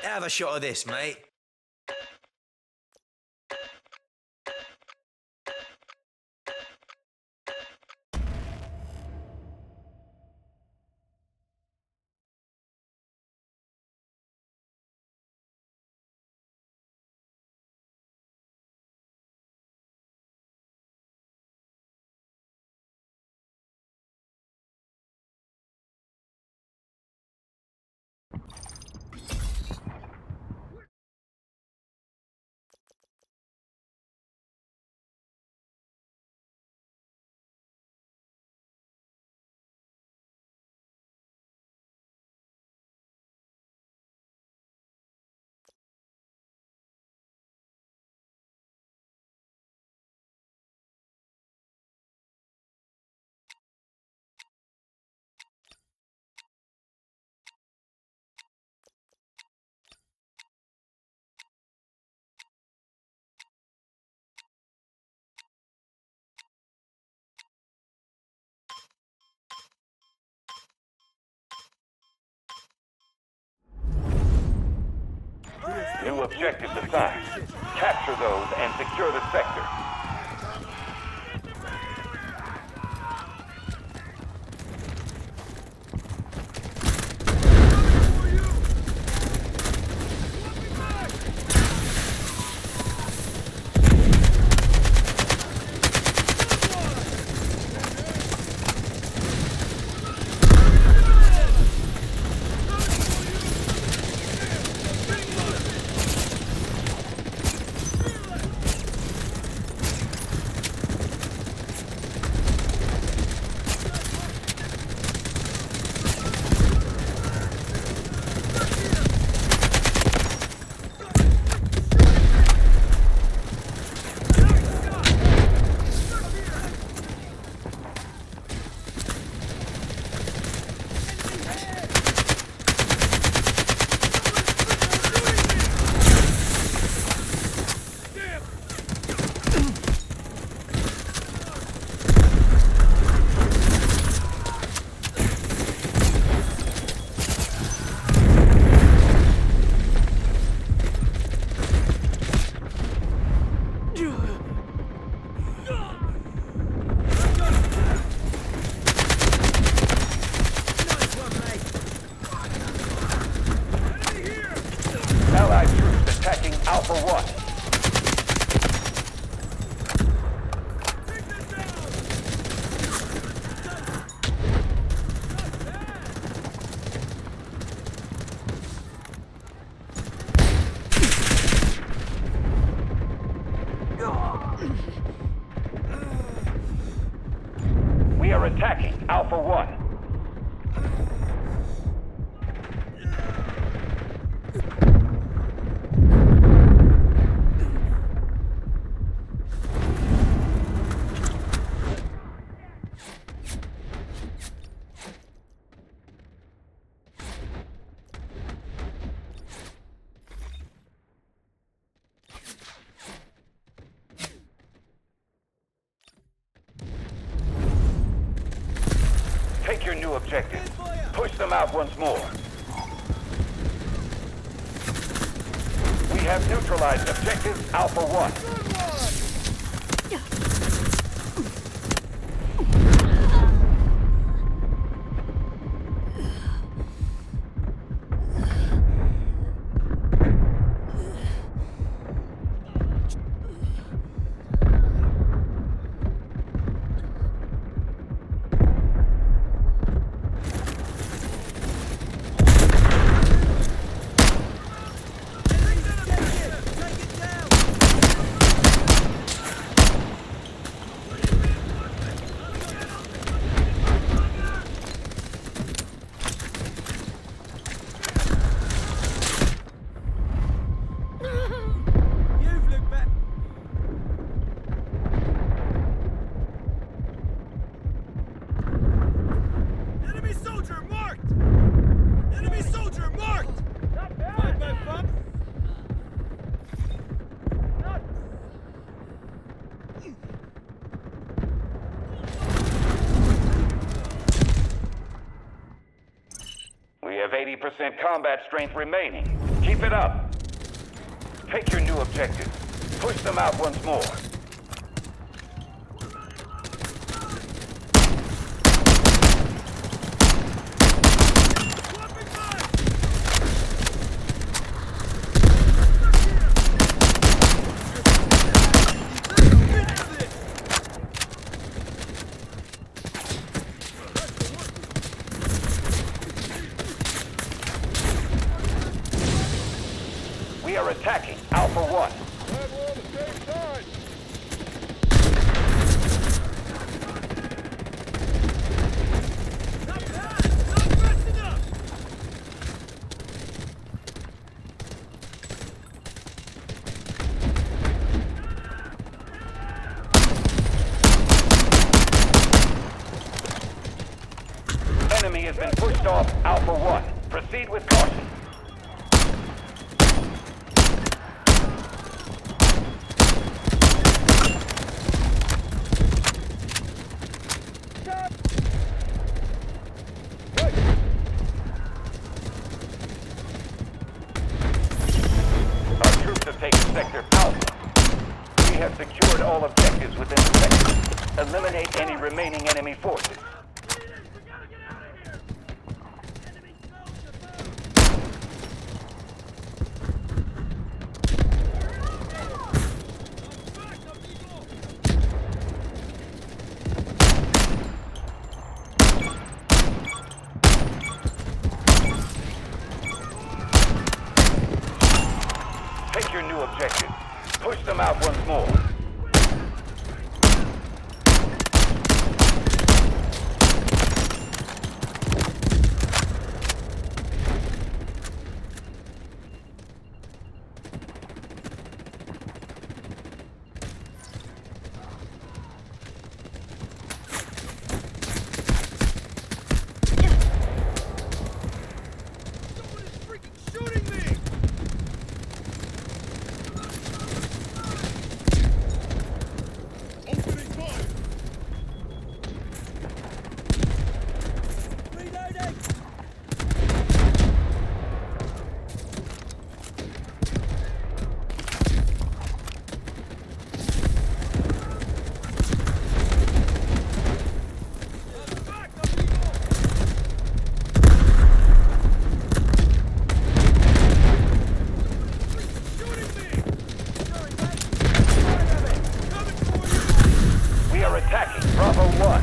Have a shot of this, mate. New objectives assigned. Capture those and secure the sector. Allied troops attacking Alpha 1. We are attacking Alpha 1. Take your new objective. Push them out once more. We have neutralized objective Alpha 1. We have 80% combat strength remaining. Keep it up. Take your new objective. Push them out once more. We are attacking Alpha 1. Enemy has been pushed off Alpha 1. Proceed with caution. Our troops have taken Sector Alpha. We have secured all objectives within the sector. Eliminate any remaining enemy forces. Take your new objective. Push them out once more. Attacking Bravo 1.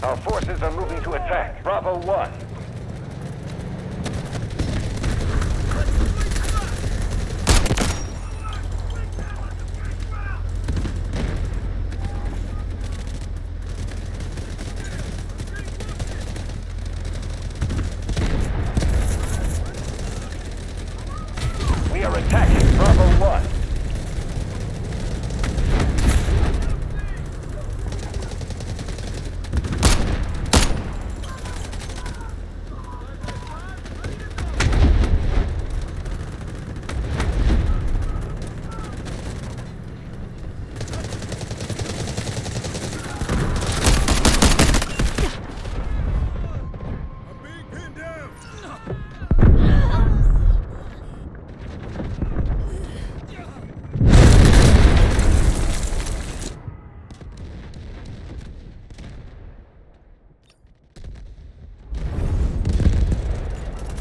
Our forces are moving to attack Bravo 1. We are attacking Bravo 1.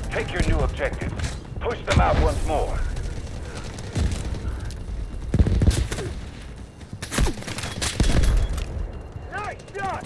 Take your new objective. Push them out once more. Nice shot!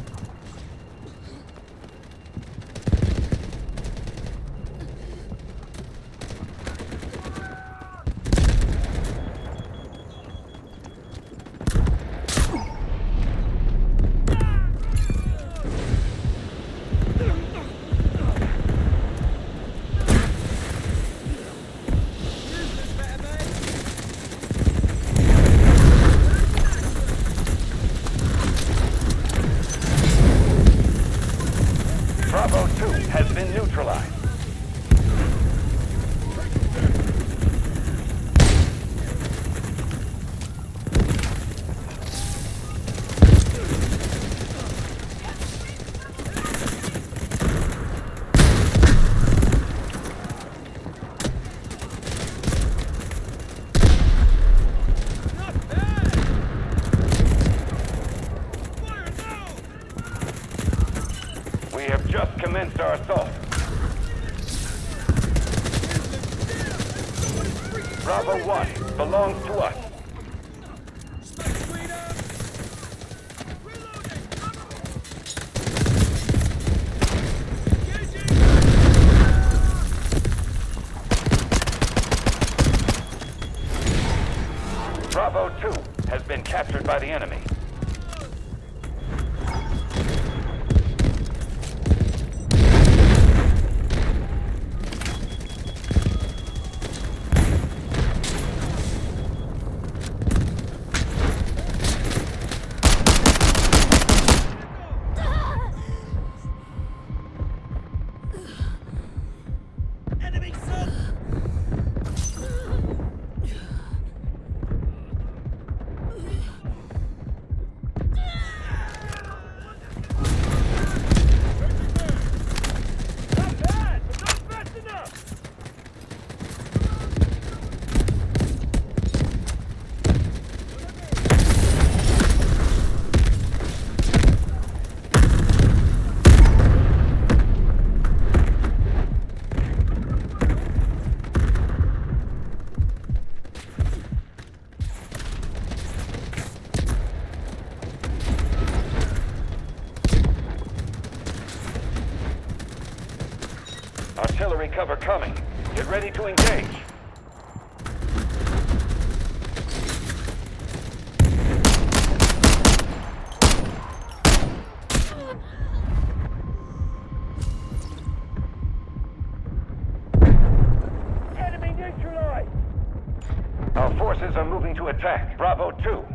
neutralized. We have just commenced our assault. Bravo 1 belongs to us. Bravo 2 has been captured by the enemy. Artillery cover coming. Get ready to engage. Enemy neutralized. Our forces are moving to attack. Bravo 2.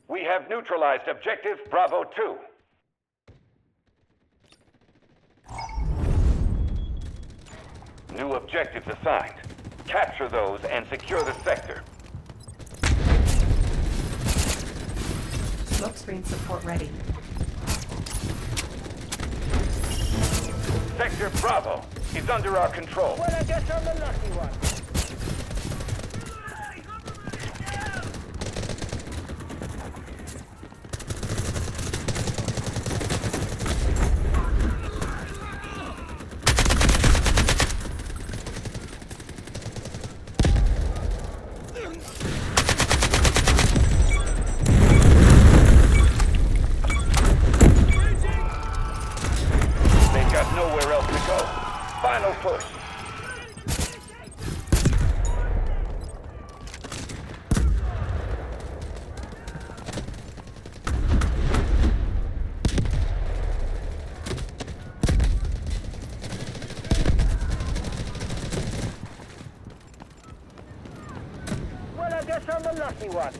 We have neutralized objective Bravo 2. New objectives assigned. Capture those and secure the sector. Smokescreen support ready. Sector Bravo is under our control. Well, I guess I'm the lucky one. They've got nowhere else to go. Final push. Well, I guess I'm the lucky one.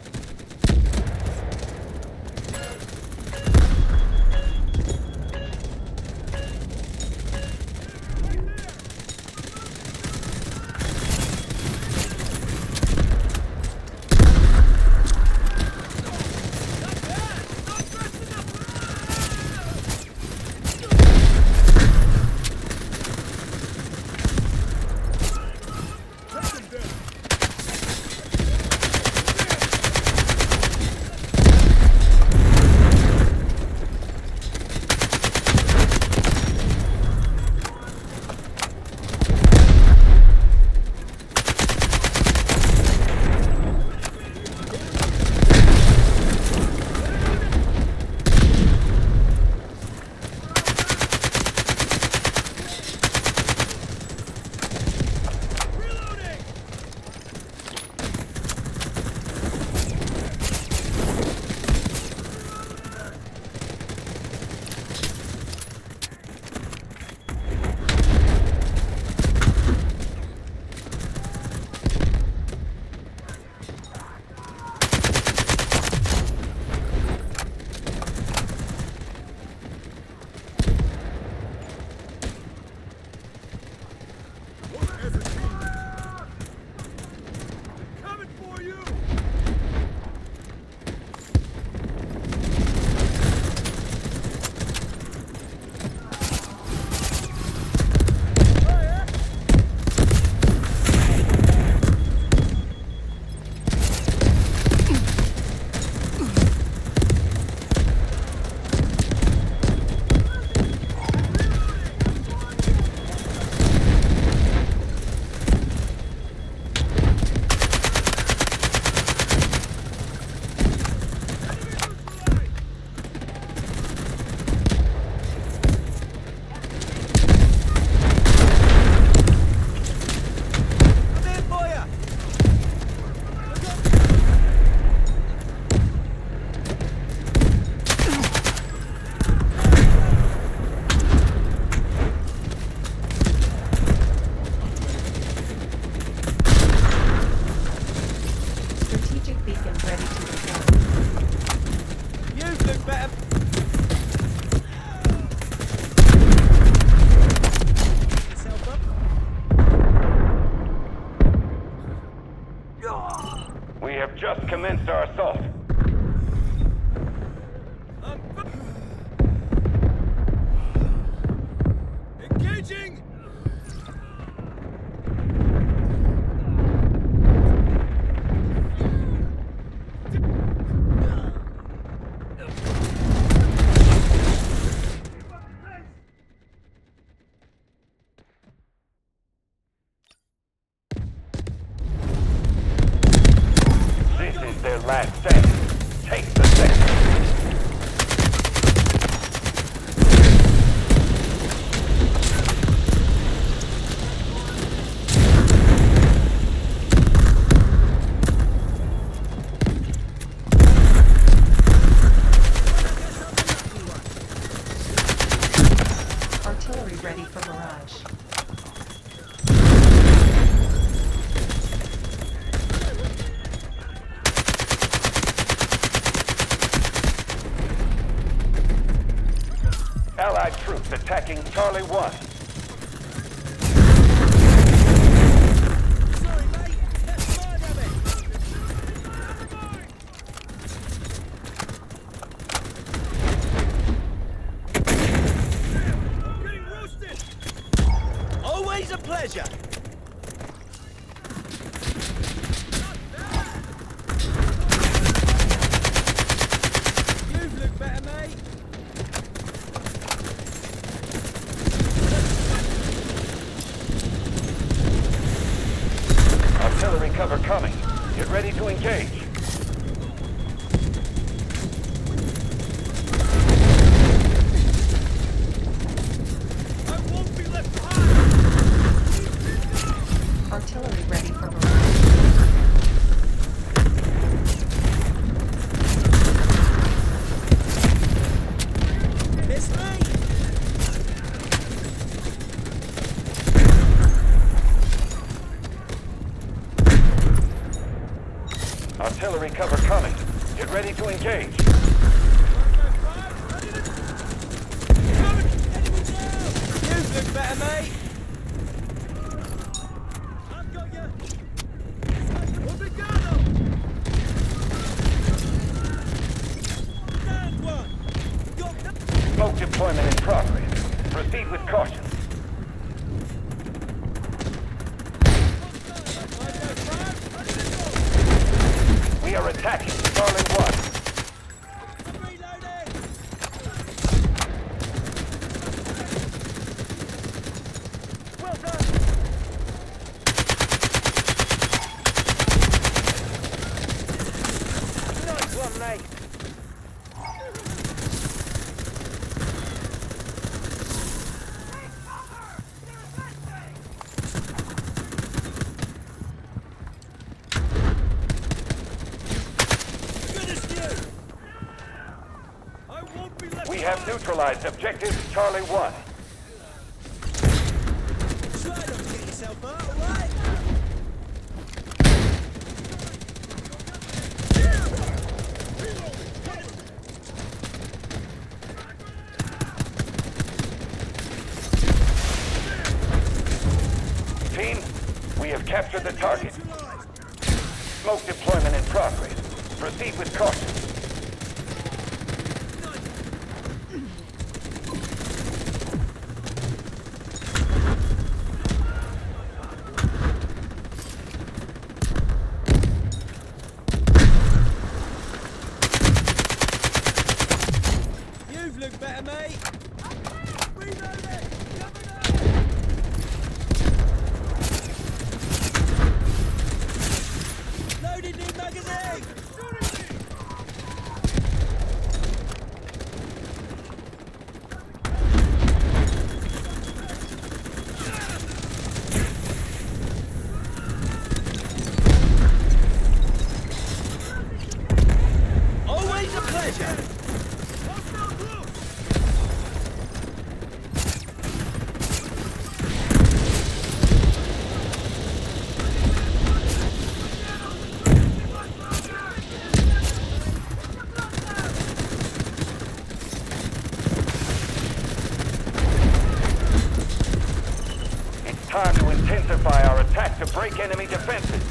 our assault. Engaging! This is their last stand. Take the sector. Artillery ready for barrage. Allied troops attacking Charlie 1. Sorry, mate. That's mine of it. Getting roasted. Always a pleasure. You look better, mate. Artillery cover coming. Get ready to engage. I won't be left behind. Artillery ready for barrage. It's me. Artillery cover coming. Get ready to engage. You look better, mate. I've got you. Obrigado. Stand one. Got that. Smoke deployment in progress. Proceed with caution. We are attacking Charlie 1. I'm reloading. Well done. Nice one, mate. Good as you. I won't be left We have neutralized objective Charlie 1. Try not to get yourself out, alright? Team, we have captured the target. Neutralized. Smoke deployment in progress. Proceed with caution. You've looked better, mate. Reloading. Loaded new magazine. Always a pleasure. It's time to intensify our attack to break enemy defenses.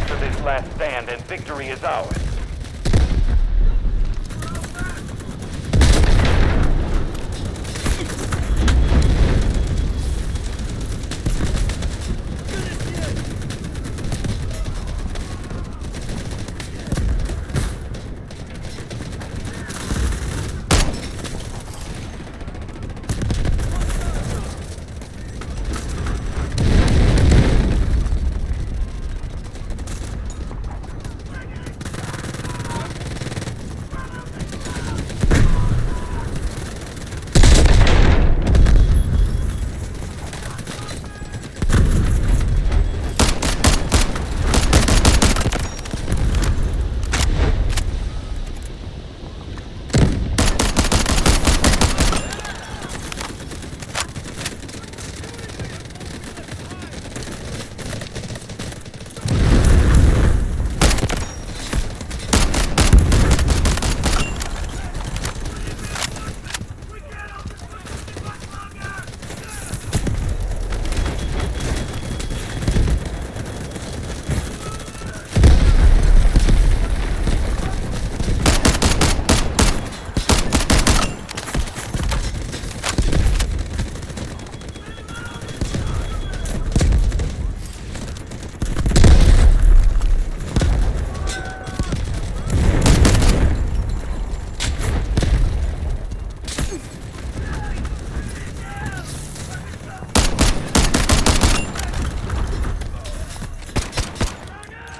Capture this last stand and victory is ours.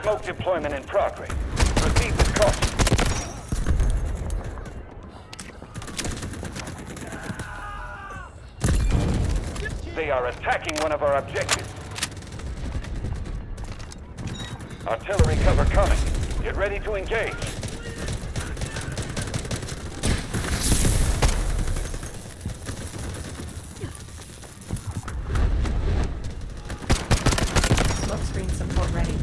Smoke deployment in progress. Proceed with caution. They are attacking one of our objectives. Artillery cover coming. Get ready to engage. Smoke screen support ready.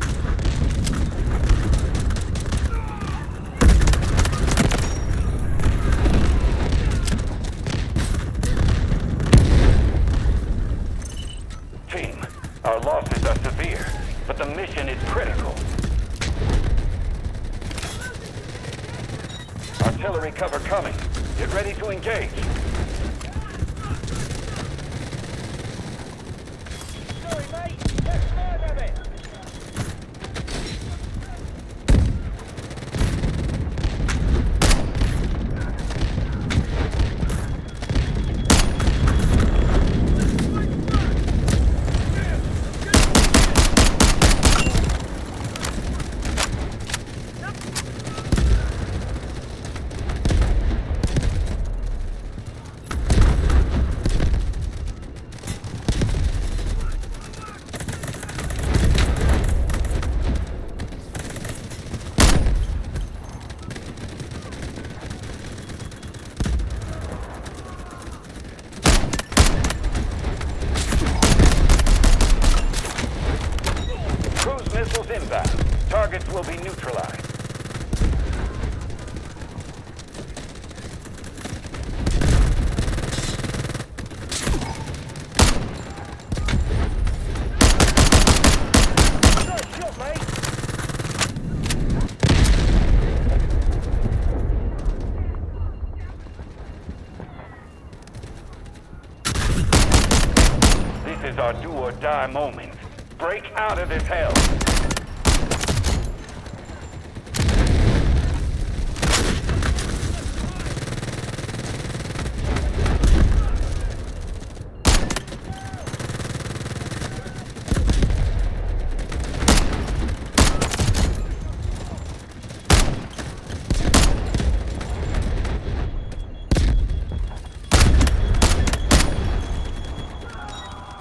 Team, our losses are severe, but the mission is critical. Artillery cover coming. Get ready to engage. Sorry, mate. Let's murder it. Cruise missiles inbound. Targets will be neutralized. Nice shot, mate. This is our do or die moment. Break out of this hell.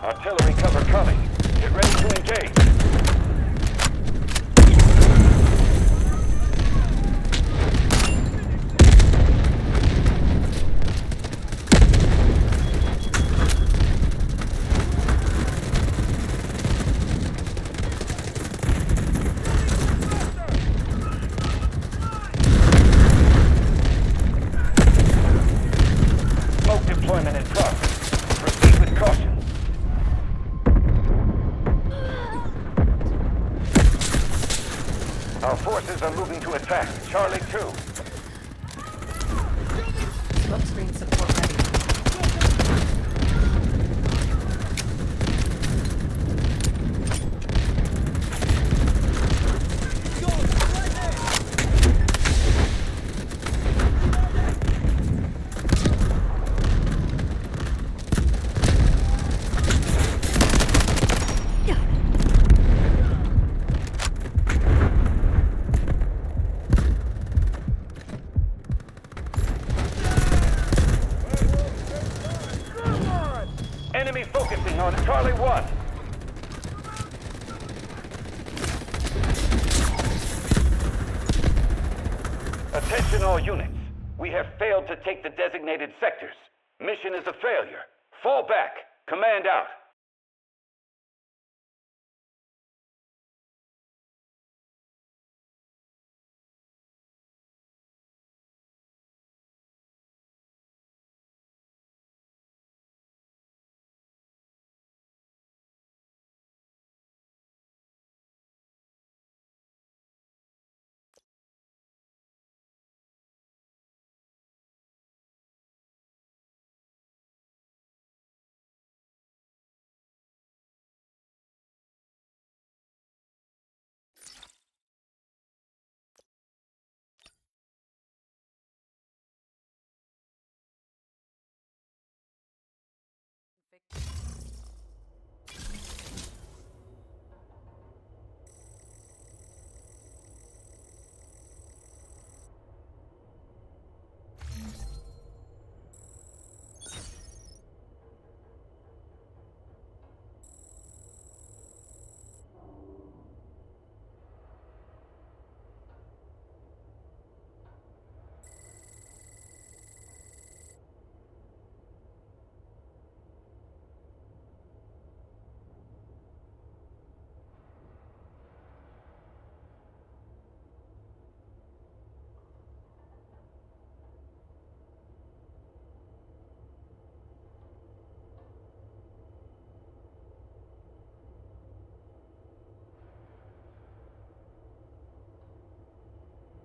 Artillery cover coming. Get ready to engage. Our forces are moving to attack. Charlie 2. Smokescreen support ready. Enemy focusing on Charlie 1. Attention all units. We have failed to take the designated sectors. Mission is a failure. Fall back. Command out.